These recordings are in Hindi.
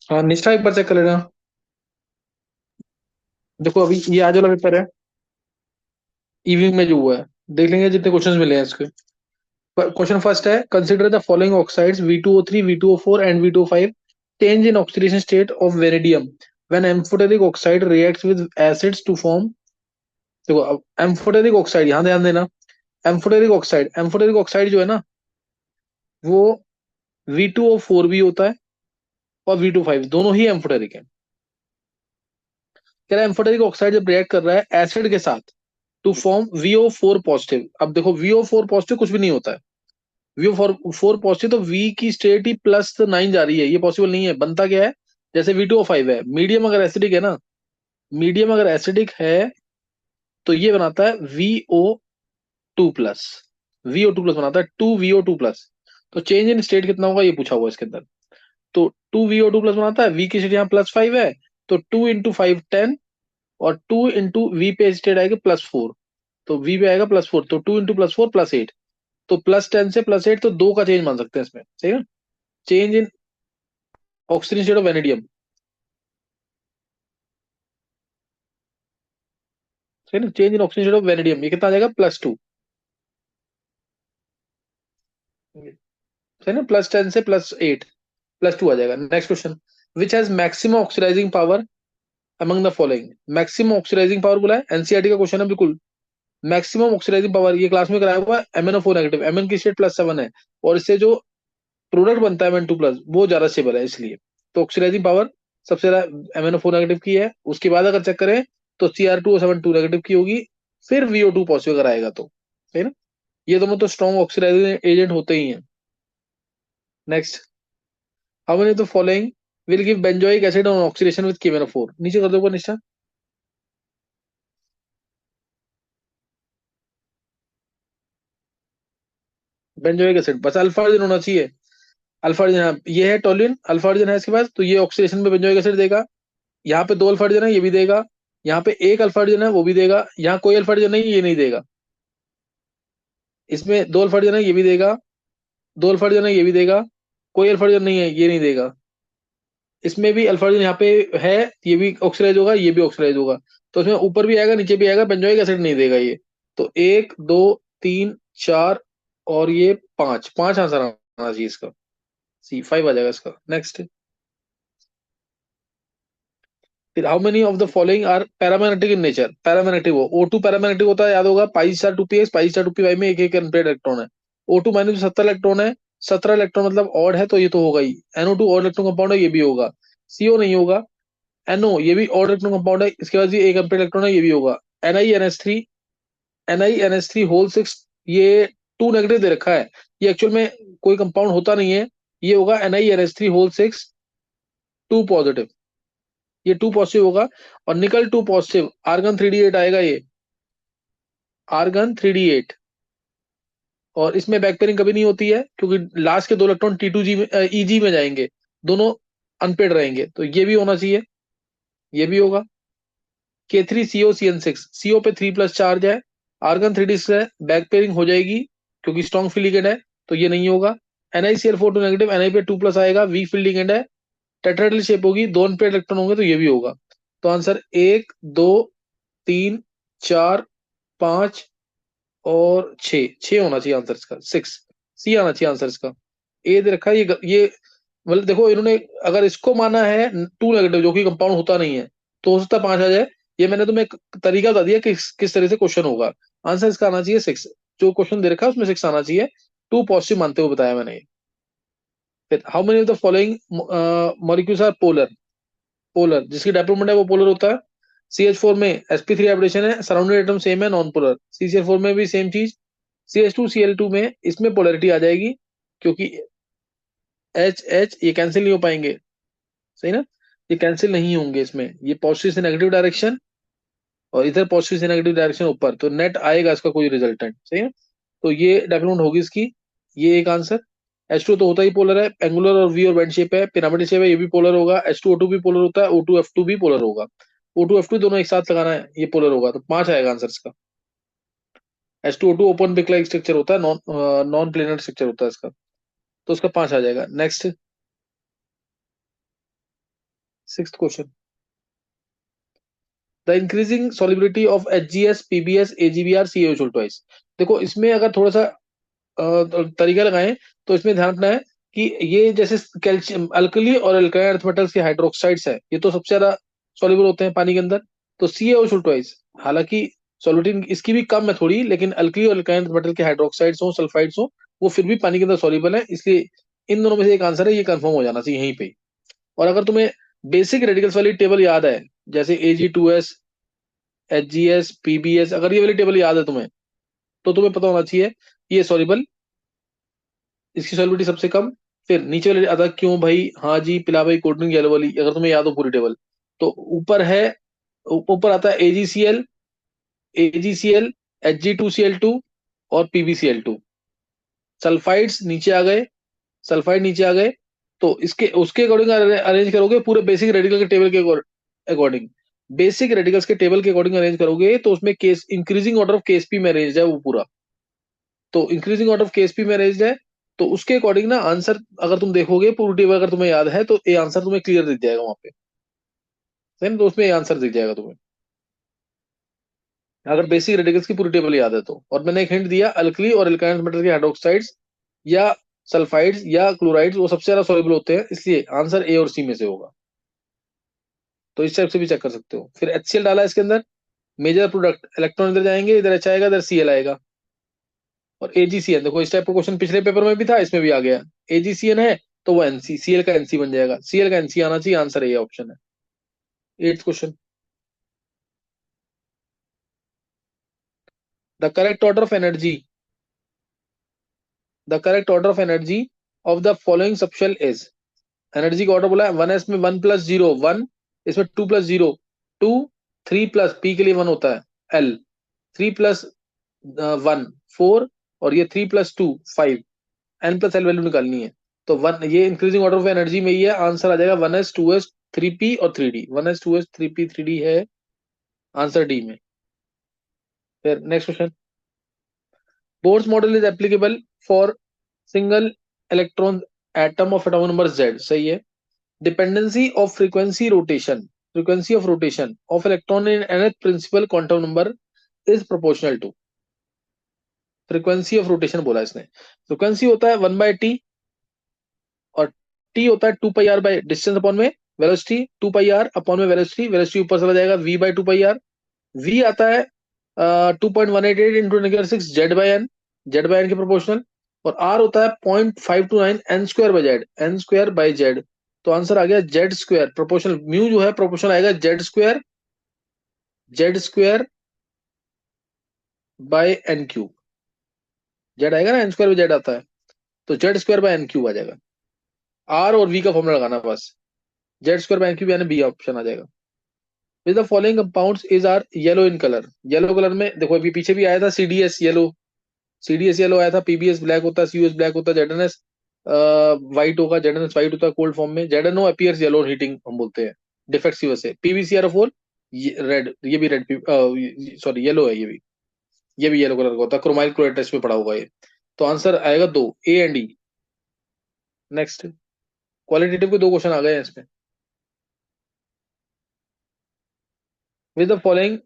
हाँ निष्ठा एक बार चेक कर लेना। देखो अभी ये आज वाला पेपर है, इवनिंग में जो हुआ है, देख लेंगे जितने क्वेश्चंस मिले हैं इसके। क्वेश्चन फर्स्ट है, consider the following oxides V2O3 V2O4 and V2O5 change in oxidation state of vanadium when amphoteric oxide reacts with acids to form. देखो अब एम्फोटेरिक ऑक्साइड, यहाँ ध्यान देना। एम्फोटेरिक ऑक्साइड जो है ना, वो V2O4 भी होता है और V2O5 दोनों ही एम्फोटेरिक है। कह रहा है एम्फोटेरिक ऑक्साइड जब रिएक्ट कर रहा है एसिड के साथ टू फॉर्म VO4 पॉजिटिव। अब देखो VO4 पॉजिटिव कुछ भी नहीं होता है। VO4 पॉजिटिव तो V की स्टेट ही +9 जा रही है, ये पॉसिबल नहीं है। बनता क्या है, जैसे V2O5 है, मीडियम अगर एसिडिक है ना, मीडियम अगर एसिडिक है तो ये बनाता है VO2 प्लस। VO2 प्लस बनाता है, 2VO2 प्लस। तो चेंज इन स्टेट कितना होगा ये पूछा हुआ है इसके अंदर। तो 2VO2 प्लस बनाता है, V की स्टेट यहाँ +5 है, तो 2 × 5 10, और 2 × V पे स्टेट आएगा +4। तो V पे आएगा +4, तो 2 × +4 +8। तो +10 से +8, तो 2 का चेंज मान सकते हैं इसमें, सही है। Change in oxygen state of vanadium, सही ना। Change in oxygen state of vanadium ये कितना आ जाएगा, +2, सही ना। +10 से +8, +2 आ जाएगा। Next question, which has maximum oxidising power among the following. Maximum oxidising power बोला है, एनसीईआरटी का क्वेश्चन है बिल्कुल। मैक्सिमम ऑक्सीडाइजिंग पावर ये क्लास में कराया हुआ है, MnO4 नेगेटिव, Mn की स्टेट +7 है, और इससे जो प्रोडक्ट बनता है Mn2 प्लस वो ज्यादा स्टेबल है इसलिए। तो ऑक्सीडाइजिंग पावर सबसे ज्यादा MnO4 नेगेटिव की है। उसके बाद अगर चेक करें तो Cr2O7 नेगेटिव की होगी, फिर VO2 पॉजिटिव अगर आएगा तो, सही ना। ये दोनों तो स्ट्रॉन्ग ऑक्सीडाइजिंग एजेंट होते ही हैं। Next, how many of the following will give benzoic acid on oxidation with KMnO4। नीचे कर दो ऊपर निश्चय। बेंजोइक एसिड बस अल्फा अर्जिन होना चाहिए। अल्फा अर्जिन, हाँ, ये है टोलिन, अल्फा अर्जिन है इसके पास, तो ये ऑक्सीडेशन में बेंजोइक एसिड देगा। यहाँ पे 2 अल्फा अर्जिन है, ये भी देगा। यहाँ पे एक अल्फा अर्जिन है, वो भी देगा। यहाँ कोई अल्फा अर्जिन नहीं, ये नहीं देगा। इसमें 2 अल्फा अर्जिन है, ये भी देगा। 2 अल्फा अर्जिन है, ये भी देगा। कोई अल्फा अर्जिन नहीं है, ये नहीं देगा। इसमें भी अल्फा अर्जिन यहाँ पे है, ये भी ऑक्सीडाइज होगा, ये भी ऑक्सीडाइज होगा। तो इसमें ऊपर भी आएगा नीचे भी आएगा, बेंजोइक एसिड नहीं देगा ये। तो 1 2 3 4 और ये 5, 5 आंसर आना चाहिए इसका। C5 आ जाएगा इसका। नेक्स्ट, फिर how many of the following are paramagnetic in nature. Paramagnetic हो, O2 पैरामैग्नेटिक होता है, याद होगा, π2px π2py में एक एक अनपेड इलेक्ट्रॉन है। O2 माइनस 17 इलेक्ट्रॉन है, 17 इलेक्ट्रॉन मतलब ऑड है, तो ये तो होगा ही। NO2 ऑड इलेक्ट्रॉन कंपाउंड है, ये भी होगा। CO नहीं होगा। NO ये भी ऑड इलेक्ट्रॉन कंपाउंड है, इसके बाद ये एक अनपेड इलेक्ट्रॉन है, ये भी होगा। NiNH3, NiNH3 होल 6, ये 2 नेगेटिव दे रखा है, ये एक्चुअल में कोई कंपाउंड होता नहीं है। ये होगा NiNH3 होल 6 2 पॉजिटिव, ये 2 पॉजिटिव होगा। और निकल 2 पॉजिटिव, आर्गन 3D8 आएगा ये, आर्गन 3D8। और इसमें बैक पेयरिंग कभी नहीं होती है, क्योंकि लास्ट के 2 इलेक्ट्रॉन T2G में EG में जाएंगे, दोनों अनपेड रहेंगे, तो ये भी होना चाहिए, ये भी होगा। K3COCN6, CO पे 3+ चार्ज है, आर्गन 3D है, बैक पेयरिंग हो जाएगी क्योंकि स्ट्रॉन्ग फिलिगेंड है, तो ये नहीं होगा। NiCl4 नेगेटिव, Na पे 2+ आएगा, वीक फिलिगेंड है, टेट्राहेड्रल शेप होगी, 2 अनपेड इलेक्ट्रॉन होंगे, तो ये भी होगा। तो आंसर 1 2 3 4 5 और 6, 6 होना चाहिए आंसर इसका, 6C आना चाहिए आंसर इसका। ए दे रखा है, ये मतलब देखो इन्होंने अगर इसको माना है 2 नेगेटिव जो कि कंपाउंड होता नहीं है, तो हो सकता है 5 आ जाए। ये मैंने तुम्हें एक तरीका बता दिया कि किस तरह से क्वेश्चन होगा। आंसर इसका आना चाहिए 6, जो क्वेश्चन दे रखा है उसमें 6 आना चाहिए। 2 पॉजिटिव मानते हुए बताया मैंने। फिर how many of the following molecules are polar. Polar जिसकी डायपोल है वो पोलर होता है। CH4 में sp3 हाइब्रिडेशन है, सराउंडिंग एटम सेम है, नॉन पोलर। CCl4 में भी सेम चीज। CH2Cl2 में इसमें पोलरिटी आ जाएगी, क्योंकि H H ये कैंसिल नहीं हो पाएंगे, सही ना। ये कैंसिल नहीं होंगे इसमें, ये पॉजिटिव से नेगेटिव डायरेक्शन, और इधर पॉजिटिव से नेगेटिव डायरेक्शन ऊपर, तो नेट आएगा इसका कोई रिजल्टेंट, सही है। तो ये डेवलपमेंट होगी इसकी, ये एक आंसर। H2 तो होता ही पोलर है, एंगुलर और वी और बेंड शेप है, पिरामिडल शेप है, ये भी पोलर होगा। H2O2 भी पोलर होता है, O2F2 भी पोलर होगा। O2F2 दोनों एक साथ लगाना है, ये पोलर होगा, तो 5 आएगा आंसर इसका। H2O2 open pick like structure होता है, नॉन नॉन प्लेनर स्ट्रक्चर होता है इसका, तो उसका 5 आ जाएगा। Next, sixth question, the increasing solubility of HGS, PBS, AgBr, CaO twice. देखो इसमें अगर थोड़ा सा तरीका लगाएं तो इसमें ध्यान रखना है कि ये जैसे कैल्शियम अल्कली और अल्काइन अर्थ मेटल्स के हाइड्रोक्साइड्स है, ये तो सबसे ज्यादा सॉल्युबल होते हैं पानी के अंदर। तो CaO ट्वाइस, हालांकि सॉल्युटिन इसकी भी कम है थोड़ी, लेकिन अल्कली और अल्काइन अर्थ मेटल के हाइड्रोक्साइड्स हो, सल्फाइड्स हो, वो फिर भी पानी के अंदर सॉल्युबल है, इसलिए इन दोनों में से एक आंसर है, ये कंफर्म हो जाना चाहिए यहीं पे। और अगर तुम्हें बेसिक रेडिकल्स वाली टेबल याद है, जैसे Ag2S, HGS, PBS, अगर ये वाली टेबल याद है तुम्हें, तो तुम्हें पता होना चाहिए ये सॉल्युबल, इसकी सॉलिबिलिटी सबसे कम। फिर नीचे वाले अदा क्यों भाई, हाँ जी, पिला भाई, कोल्ड ड्रिंक, येलो वाली, अगर तुम्हें याद हो पूरी टेबल, तो ऊपर है, ऊपर आता है AgCl, AgCl, Hg2Cl2 और PbCl2। सल्फाइड्स नीचे आ गए, सल्फाइड नीचे आ गए। तो इसके उसके अकॉर्डिंग अरेंज करोगे पूरे बेसिक रेडिकल के टेबल के अकॉर्डिंग, बेसिक रेडिकल्स के टेबल के अकॉर्डिंग अरेंज करोगे, तो उसमें case increasing order of KSP में अरेंज है वो पूरा। तो इंक्रीजिंग ऑर्डर ऑफ KSP में अरेंज है, तो उसके अकॉर्डिंग ना आंसर, अगर तुम देखोगे पूरी टेबल अगर तुम्हें याद है, तो ये आंसर तुम्हें क्लियर दिख जाएगा वहां पे, है ना? तो उसमें ये आंसर दिख जाएगा तुम्हें, अगर बेसिक रेडिकल्स की पूरी टेबल याद है तो। और मैंने एक हिंट दिया, अल्कली और एल्काइल मेटल के हाइड्रोक्साइड्स या सल्फाइड्स या क्लोराइड्स वो सबसे ज्यादा सॉल्युबल होते हैं, इसलिए आंसर A और C में से होगा। तो इस टाइप से भी चेक कर सकते हो। फिर HCl डाला इसके अंदर, मेजर प्रोडक्ट, इलेक्ट्रॉन इधर जाएंगे, इधर H आएगा, इधर Cl आएगा। और AgCN, देखो इस टाइप का क्वेश्चन पिछले पेपर में भी था, इसमें भी आ गया। AgCN है तो वो NC, Cl का NC बन जाएगा, Cl का NC आना चाहिए, आंसर ये ऑप्शन है। Eighth question, the correct order of energy, the correct order of energy of the following subshell is. Energy का ऑर्डर बोला है, 1s में 1+0 1, इसमें 2+0 2, 3+P के लिए 1 होता है L, 3+1 4, और ये 3+2 5, N+L वैल्यू निकालनी है। तो वन, ये इंक्रीजिंग ऑर्डर ऑफ एनर्जी में ही है, आंसर आ जाएगा 1s 2s 3p और 3d, 1s 2s 3p 3d है आंसर डी में। फिर next question, Bohr's model is applicable for single electron atom of atomic number Z, सही है। Dependency of frequency rotation, frequency of rotation of electron in nth principal quantum number is proportional to. Frequency of rotation बोला इसने, फ्रीक्वेंसी होता है 1/t, और टी होता है 2πr बाई डिस्टेंस अपॉन में वेलोसिटी, 2πr अपॉन में वेलोसिटी, वेलोसिटी ऊपर चला जाएगा v/2πr। v आता है 2.188 × 10⁶ Z/n के प्रोपोर्शनल। और r होता है 0.529 n² n² तो आंसर आ गया Z², प्रोपोर्शनल म्यू जो है प्रोपोर्शनल आएगा Z² बाय n³ जेड आएगा ना, n² आता है, तो Z² बाय n³ आ जाएगा। आर और वी का फॉर्मूला लगाना बस, Z² बाय n³ यानी बी ऑप्शन आ जाएगा। With the following compounds is are yellow in colour, yellow colour में देखो अभी पीछे भी आया था CDS येलो, CDS येलो आया था, PBS ब्लैक होता है, CUS ब्लैक होता है, ZNS व्हाइट होगा, ZNS व्हाइट होता है कोल्ड फॉर्म में, ZNO अपीयर्स येलो हीटिंग हम बोलते हैं डिफेक्टिव से, PbCrO4 रेड, ये भी रेड, सॉरी येलो है ये भी येलो कलर का होता है, क्रोमाइल क्लोराइड टेस्ट में पड़ा होगा ये। तो आंसर आएगा दो, A and E। Next, qualitative के दो क्वेश्चन आ गए हैं इसमें। With the following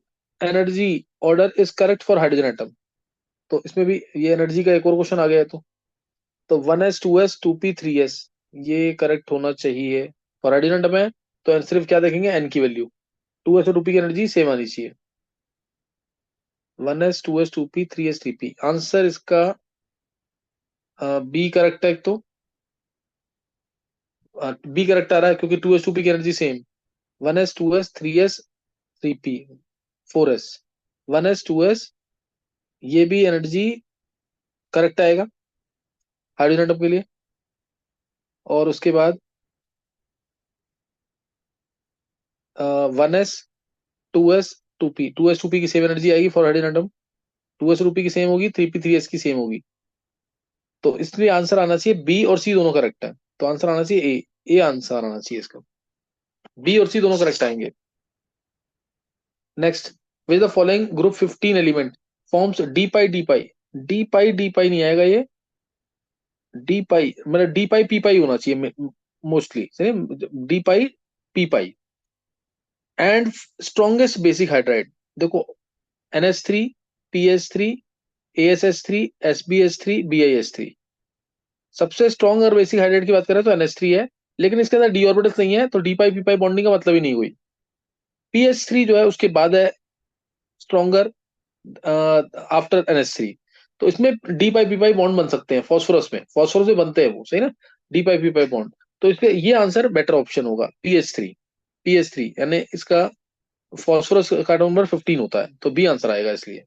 energy order is correct for hydrogen atom, तो इसमें भी ये एनर्जी का एक और क्वेश्चन आ गया है। तो 1s 2s 2p 3s, ये करेक्ट होना चाहिए फॉर हाइड्रोजन एटम है। तो सिर्फ क्या देखेंगे, एन की वैल्यू, 2s और 2p की एनर्जी सेम आनी चाहिए। 1s 2s 2p 3s 3p, answer इसका बी करेक्ट है। एक तो बी करेक्ट आ रहा है क्योंकि 2s 2p की energy same, 1s 2s 3s 3p 4s, 1s 2s, ये भी एनर्जी करेक्ट आएगा हाइड्रोजन एटम के लिए। और उसके बाद 1s 2s 2p, 2s 2p की सेम एनर्जी आएगी फॉर हाइड्रोजन एटम, 2s रूपी की सेम होगी, 3p 3s की सेम होगी। तो इसलिए आंसर आना चाहिए बी और सी दोनों करेक्ट है, तो आंसर आना चाहिए ए आंसर आना चाहिए इसका, बी और सी दोनों करेक्ट आएंगे। Next, with the following group 15 element forms D pi, D pi नहीं आएगा ये, डी पाई मतलब डी पाई पी पाई होना चाहिए mostly, D pi P pi. And strongest basic hydride देखो, NH3, PS3, ASH3, SbH3, BiH3। सबसे स्ट्रॉन्ग और बेसिक हाइड्राइड की बात करें तो NH3 है, लेकिन इसके अंदर डी ऑर्बिटल्स नहीं है, तो डी पाई पी पाई बॉन्डिंग का मतलब ही नहीं हुई। PH3 जो है उसके बाद है स्ट्रॉन्गर आफ्टर NH3। तो इसमें डी पाई पी पाई बॉन्ड बन सकते हैं, फॉस्फोरस में, फॉस्फोरस में बनते हैं वो, सही ना, डी पाई पी पाई बॉन्ड। तो इसके ये आंसर बेटर ऑप्शन होगा, PH3। PH3 यानी इसका फॉस्फोरस का नंबर 15 होता है, तो बी आंसर आएगा इसलिए।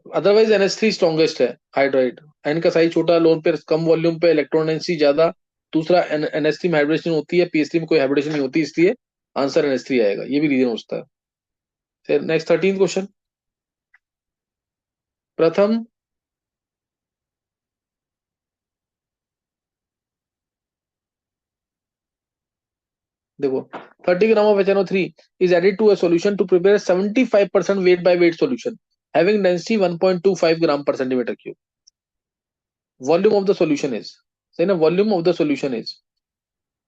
अदरवाइज NH3 स्ट्रॉन्गेस्ट है हाइड्राइड। एन का साइज छोटा, लोन पे कम वॉल्यूम पे इलेक्ट्रॉन डेंसिटी ज्यादा। दूसरा NH3 में हाइब्रिडेशन होती है, PH3 में कोई हाइब्रिडेशन नहीं होती, इसलिए आंसर NH3 आएगा, ये भी रीजन हो सकता है। फिर नेक्स्ट 13 क्वेश्चन। प्रथम, देखो 30 gram of HNO3 is added to a solution to prepare 75% weight by weight solution having density 1.25 gram per centimeter cube. Volume of the solution is, सही ना, volume of the solution is.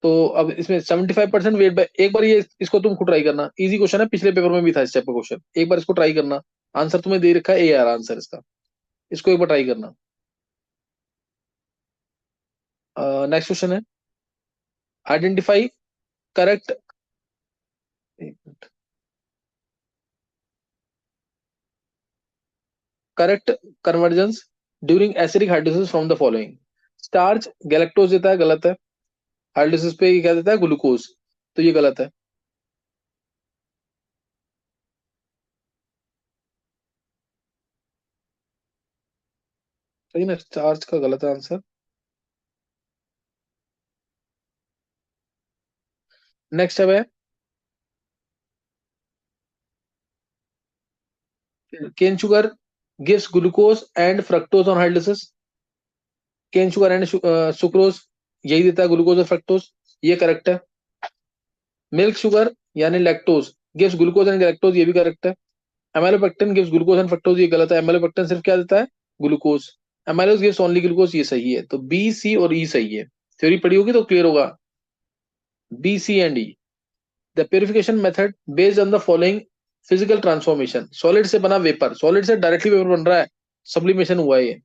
तो अब इसमें 75% वेट बाय, एक बार ये इसको तुम खुद ट्राई करना, इजी क्वेश्चन है, पिछले पेपर में भी था इस टाइप का क्वेश्चन, एक बार इसको ट्राई करना। आंसर तुम्हें दे रखा है ए आर आंसर इसका, इसको एक बार ट्राई करना। नेक्स्ट क्वेश्चन है, identify correct, correct convergence during acidic hydrolysis from the following. Starch galactose देता है, गलत है। हाइड्रोलिसिस पे ये क्या देता है, ग्लूकोज, तो ये गलत है। सही ना, स्टार्च का गलत है आंसर। नेक्स्ट है cane sugar gives glucose and fructose on hydrolysis. Cane sugar and sucrose यही देता है, ग्लूकोज और फ्रक्टोज, ये करेक्ट है। मिल्क शुगर यानी lactose gives glucose and galactose, ये भी करेक्ट है। Amylopectin gives glucose and fructose, ये गलत है, एमाइलोपेक्टिन सिर्फ क्या देता है, glucose. Amylose gives only glucose, ये सही है, तो बी सी और ई सही है। थ्योरी पढ़ी होगी तो क्लियर होगा, B C and E. The purification method based on the following physical transformation. Solid से बना वेपर, सॉलिड से डायरेक्टली वेपर बन रहा है, सब्लिमेशन हुआ है ये।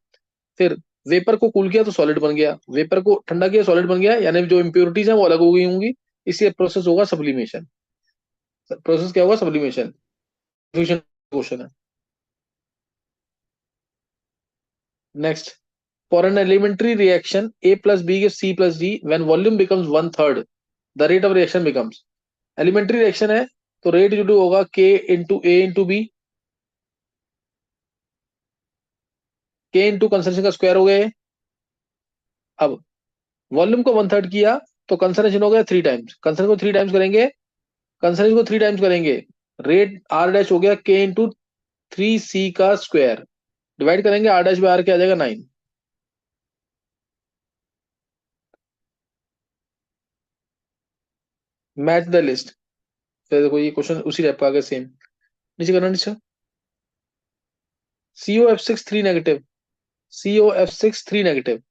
फिर वेपर को कूल किया तो सॉलिड बन गया, वेपर को ठंडा किया सॉलिड बन गया, यानी जो इंप्योरिटीज है वो अलग हो गई होंगी, इसलिए प्रोसेस होगा सब्लिमेशन। प्रोसेस क्या होगा, सब्लिमेशन। फ्यूजन क्वेश्चन है। Next, for an elementary reaction A plus B gives C plus D when volume becomes 1/3 the rate of reaction becomes। Elementary reaction है तो रेट जो होगा K into A into B, K into concentration का स्क्वायर हो गया ये। अब वॉल्यूम को 1/3 किया तो कंसंट्रेशन हो गया 3 टाइम्स, कंसंट्रेशन को 3 टाइम्स करेंगे, कंसंट्रेशन को 3 टाइम्स करेंगे, रेट R डैश हो गया K इंटू 3C का स्क्वायर, डिवाइड करेंगे R डैश बाय R, क्या आ जाएगा 9। Match the list. फिर देखो ये क्वेश्चन उसी टाइप का आगे सेम, नीचे करना नीचे। COF6 3 नेगेटिव, COF6 3 नेगेटिव,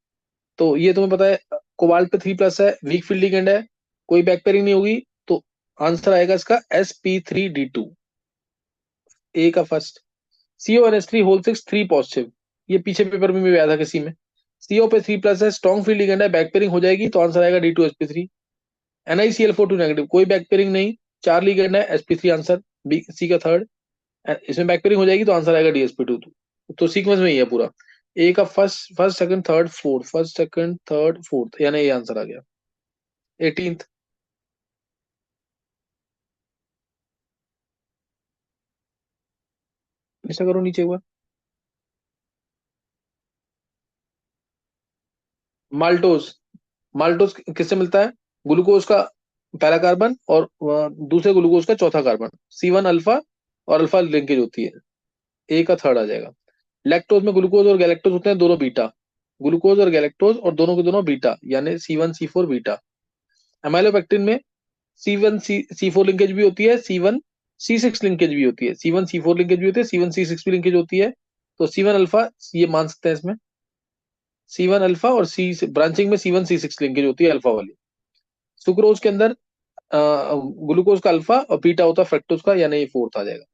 तो ये तुम्हें पता है कोबाल्ट पे 3+ है, वीक फील्ड लिगेंड है, कोई बैक पेयरिंग नहीं होगी, तो आंसर आएगा इसका sp3d2, ए का फर्स्ट। CONH3 होल 6 3 पॉजिटिव, ये पीछे पेपर में भी आया था किसी में। CO पे 3+ है, स्ट्रॉन्ग फील्ड लिगेंड है, बैक पेयरिंग हो जाएगी, तो आंसर आएगा D2sp3। NiCl4 2 नेगेटिव, कोई बैक पेयरिंग नहीं, 4 लिगेंड है, sp3 आंसर, बी सी का थर्ड। इसमें बैक पेयरिंग हो जाएगी तो आंसर आएगा DsP2। तो सीक्वेंस में ही है पूरा, ए का first first second third fourth, first second third fourth, यानी ये आंसर आ गया। 18th, ऐसा करो नीचे हुआ। माल्टोज, माल्टोज किससे मिलता है, ग्लूकोज का पहला कार्बन और दूसरे ग्लूकोज का चौथा कार्बन, C1 अल्फा, और अल्फा लिंकेज होती है, ए का थर्ड आ जाएगा। लैक्टोज में ग्लूकोज और गैलेक्टोज होते हैं दोनों बीटा, ग्लूकोज और गैलेक्टोज और दोनों के दोनों बीटा, यानी C1 C4 बीटा। एमाइलोपेक्टिन में C1 C4 लिंकेज भी होती है, C1 C6 लिंकेज भी होती है, C1 C4 लिंकेज भी होती है, C1 C6 भी लिंकेज होती है, तो C1 अल्फा ये मान सकते हैं इसमें, C1 अल्फा और सी ब्रांचिंग में C1 C6 लिंकेज होती है अल्फा वाली। सुक्रोज के अंदर ग्लूकोज का अल्फा और बीटा होता है फ्रक्टोज का, यानी ये फोर्थ आ जाएगा।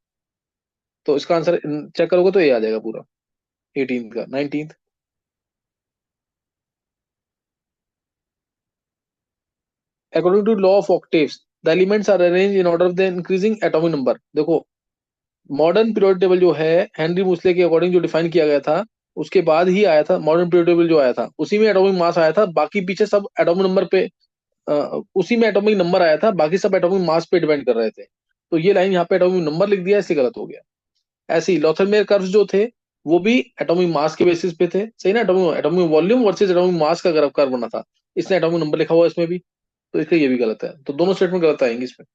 तो इसका आंसर चेक करोगे तो ये आ जाएगा पूरा, 18th का 19th। According to law of octaves the elements are arrange in order of the increasing atomic number. देखो, मॉडर्न पीरियोडिक टेबल जो है हेनरी मूसले के अकॉर्डिंग जो डिफाइन किया गया था, उसके बाद ही आया था मॉडर्न पीरियोडिक टेबल जो आया था, उसी में एटॉमिक मास आया था। बाकी पीछे सब एटॉमिक नंबर पे, उसी में एटॉमिक नंबर आया था, बाकी सब एटॉमिक मास पे डिपेंड कर रहे थे। तो ये लाइन यहाँ पे एटॉमिक नंबर लिख दिया, इससे गलत हो गया। ऐसे ही लोथरमेयर कर्व्स जो थे, वो भी एटॉमिक मास के बेसिस पे थे, सही ना, atomic atomic volume versus atomic mass का कर्व बना था, इसने एटॉमिक नंबर लिखा हुआ है इसमें भी, तो इसलिए ये भी गलत है। तो दोनों स्टेटमेंट गलत आएंगे इसमें।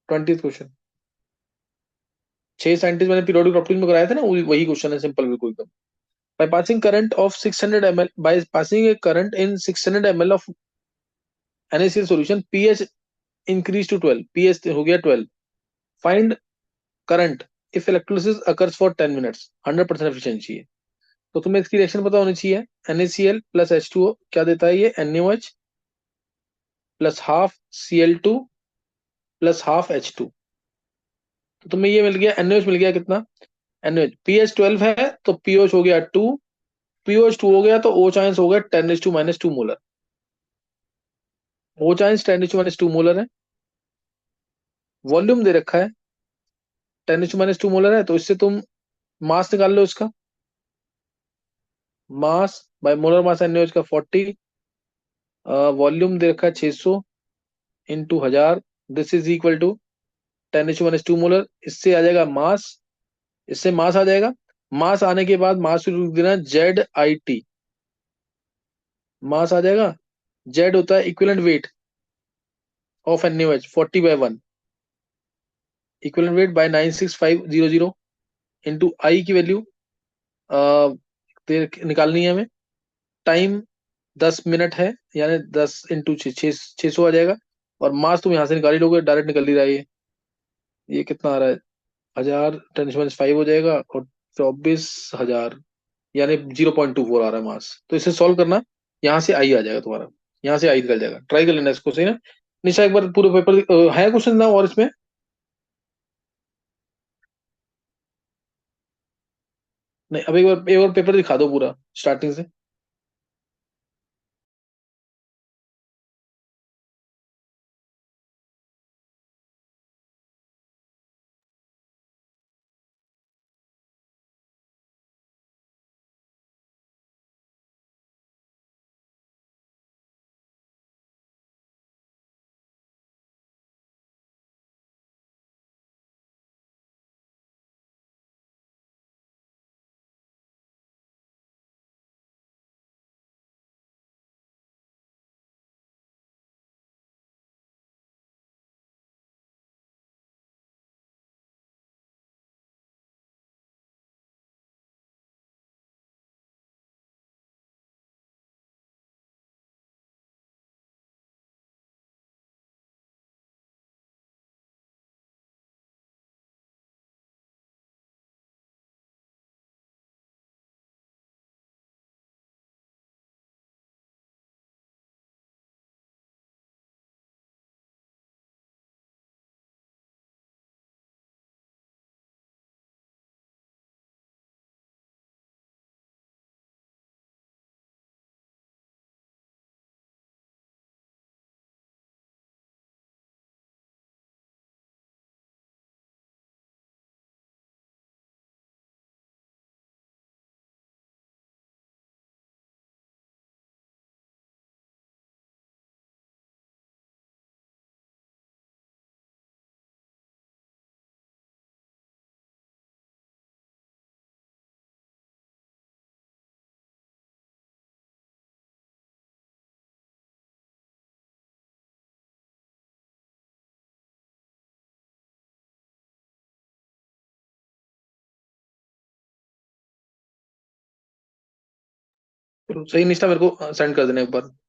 20th question. 6 साइंटिस्ट मैंने पीरियोडिक प्रॉपर्टीज में कराया था ना, वही क्वेश्चन है, सिंपल बिल्कुल एकदम। By passing current of 600 ml, by passing a current in 600 ml of NaCl solution, pH increase to 12, pH हो गया 12। Find current if electrolysis occurs for 10 minutes, 100% efficiency है। तो तुम्हें इसकी रिएक्शन पता होनी चाहिए। NaCl प्लस H2O क्या देता है, ये NaOH plus half Cl2 plus half H2। तो तुम्हें ये मिल गया, NaOH मिल गया कितना, NaOH pH 12 है तो pOH हो गया 2, pOH 2 हो गया तो OH आयंस हो गया 10⁻²- मोलर। OH आयंस 10⁻² मोलर है। वॉल्यूम दे रखा है 10⁻² मोलर है, तो इससे तुम मास निकाल लो इसका। Mass by molar mass NaOH का 40, वॉल्यूम दे रखा है 600 इंटू 1000, this is equal to 10⁻² molar. इससे आ जाएगा मास, इससे मास आ जाएगा। मास आने के बाद मास लिख देना ZIT, मास आ जाएगा। जेड होता है equivalent weight of NaOH 40/1, equivalent weight by 96500 into I की वैल्यू निकालनी है हमें। टाइम 10 मिनट है, यानी 10 इंटू 600 आ जाएगा। और मास तुम यहाँ से निकाल ही लोगे, डायरेक्ट निकल ही रहा है ये कितना आ रहा है, 1000 10⁻5 हो जाएगा, और 24,000, यानी 0.24 आ रहा है मास। तो इसे सॉल्व करना, यहाँ से आई आ जाएगा तुम्हारा, यहाँ से आई निकल जाएगा। ट्राई कर लेना इसको, सही ना। निशा एक बार पूरे पेपर है क्वेश्चन ना और इसमें। नहीं, अब एक बार पेपर दिखा दो पूरा स्टार्टिंग से। तो सही निष्ठा मेरे को सेंड कर देना एक बार।